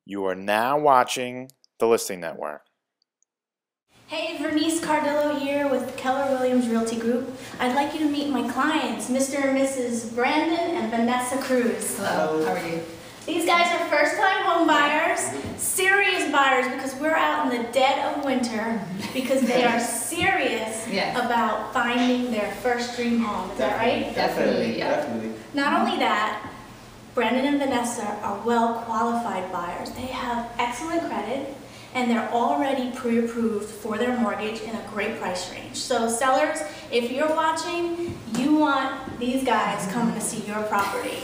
You are now watching The Listing Network. Hey, Vernice Cardillo here with Keller Williams Realty Group. I'd like you to meet my clients, Mr. and Mrs. Brandon and Vanessa Cruz. Hello, how are you? These guys are first-time home buyers, serious buyers because we're out in the dead of winter because they are serious about finding their first dream home. Is that right? Definitely, yeah. Definitely. Not only that, Brandon and Vanessa are well-qualified buyers. They have excellent credit and they're already pre-approved for their mortgage in a great price range. So sellers, if you're watching, you want these guys coming to see your property.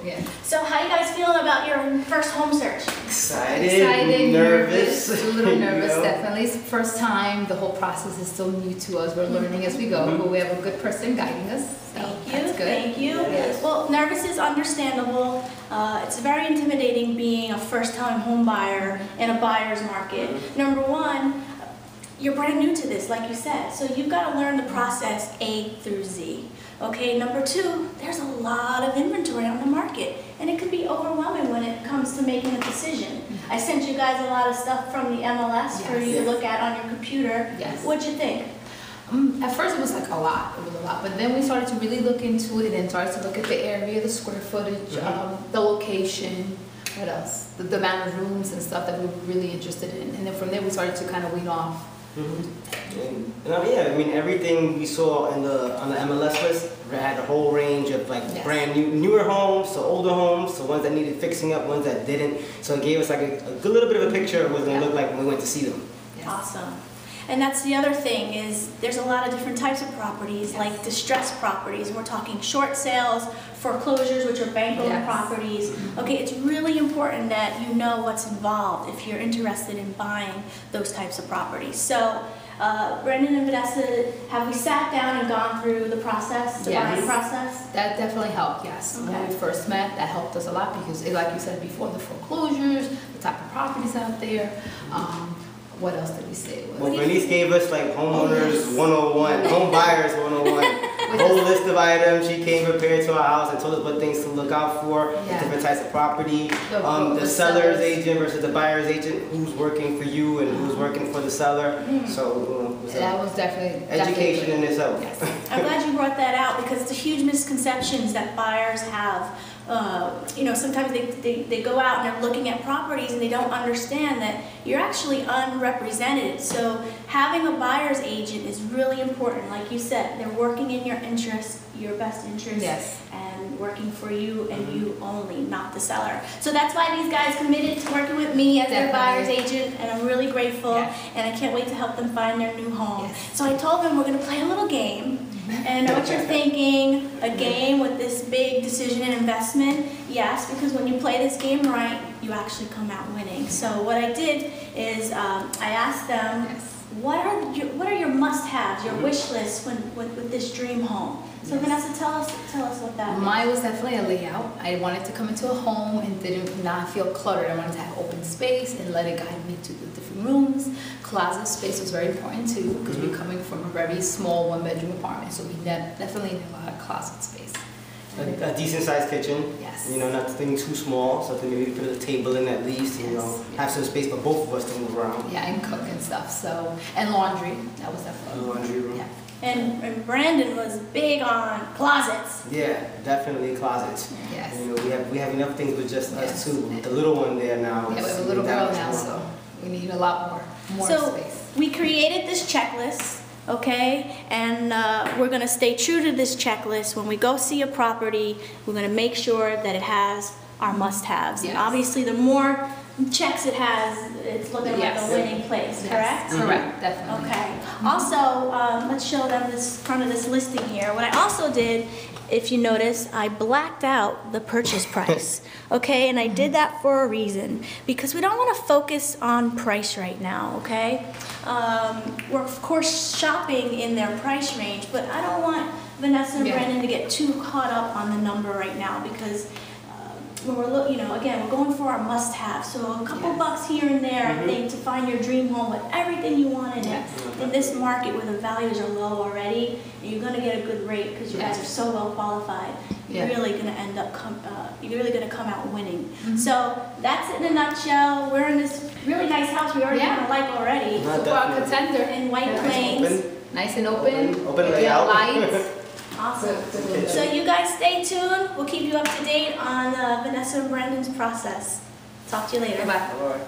Yeah. So how you guys feeling about your first home search? Excited, nervous. A little nervous, You know? definitely. It's the first time. The whole process is still new to us. We're learning as we go, but we have a good person guiding us. So Thank you, that's good. thank you. Yes. Well, nervous is understandable. It's very intimidating being a first-time home buyer in a buyer's market. Number one, you're brand new to this, like you said, so you've got to learn the process A through Z. Okay, number two, there's a lot of inventory on the market, and it can be overwhelming when it comes to making a decision. I sent you guys a lot of stuff from the MLS for you to look at on your computer. Yes. What'd you think? At first it was like a lot, but then we started to really look into it and started to look at the area, the square footage, the location, what else? The amount of rooms and stuff that we were really interested in. And then from there we started to kind of wean off. Yeah, I mean everything we saw on the MLS list had a whole range of like brand new, newer homes, so older homes, so ones that needed fixing up, ones that didn't. So it gave us like a good little bit of a picture of what it was going to look like when we went to see them. Yes. Awesome. And that's the other thing is there's a lot of different types of properties, like distressed properties. We're talking short sales, foreclosures, which are bank-owned properties. Okay, it's really important that you know what's involved if you're interested in buying those types of properties. So, Brandon and Vanessa, have we sat down and gone through the process, the buying process? That definitely helped, yes. Okay. When we first met, that helped us a lot because, like you said before, the foreclosures, the type of properties out there. What else did we say? Well, Bernice gave us like homeowners 101, home buyers 101, a whole list of items. She came prepared to our house and told us what things to look out for, different types of property, the seller's agent versus the buyer's agent, who's working for you and who's working for the seller. So that was definitely education in itself. Yes. I'm glad you brought that out because it's a huge misconceptions that buyers have. You know, sometimes they go out and they're looking at properties and they don't understand that you're actually unrepresented. So having a buyer's agent is really important. Like you said, they're working in your interest, your best interest, and working for you and you only, not the seller. So that's why these guys committed to working with me as their buyer's agent, and I'm really grateful, and I can't wait to help them find their new home. So I told them we're going to play a little game. And I know what you're thinking, a game with this big decision and investment. Yes, because when you play this game right, you actually come out winning. So what I did is I asked them, what are your must-haves, your wish list with this dream home? So Vanessa, tell us what that is. Mine was definitely a layout. I wanted to come into a home and did not feel cluttered. I wanted to have open space and let it guide me to the different rooms. Closet space was very important too because we're coming from a very small one-bedroom apartment, so we definitely need a lot of closet space. A decent-sized kitchen. Yes. You know, nothing too small, so to maybe put a table in at least. You know, have some space for both of us to move around. Yeah, and cook and stuff. So, and laundry. That was definitely. Laundry room. Yeah. And Brandon was big on closets. Yeah, definitely closets. Yes. You know, we have enough things with just us two. With the little one there now. Yeah, we have a little girl now, so we need a lot more space. We created this checklist, okay, and we're going to stay true to this checklist. When we go see a property, we're going to make sure that it has our must-haves. And obviously, the more checks it has, it's looking like a winning place, correct? Correct, definitely. Okay. Also, let's show them this front of this listing here. What I also did, if you notice, I blacked out the purchase price, okay? And I did that for a reason, because we don't want to focus on price right now, okay? We're, of course, shopping in their price range, but I don't want Vanessa and Brandon to get too caught up on the number right now, because when we're again, we're going for our must-have. So a couple bucks here and there, I think, to find your dream home with everything you want in it. In this market where the values are low already, and you're gonna get a good rate because you guys are so well qualified. You're really gonna end up you're really gonna come out winning. So that's it in a nutshell. We're in this really nice house we already kind of like already. Super contender In White Plains. Nice and open. Open layout. Lights. Awesome. So you guys stay tuned. We'll keep you up to date on Vanessa and Brandon's process. Talk to you later. Bye. All right.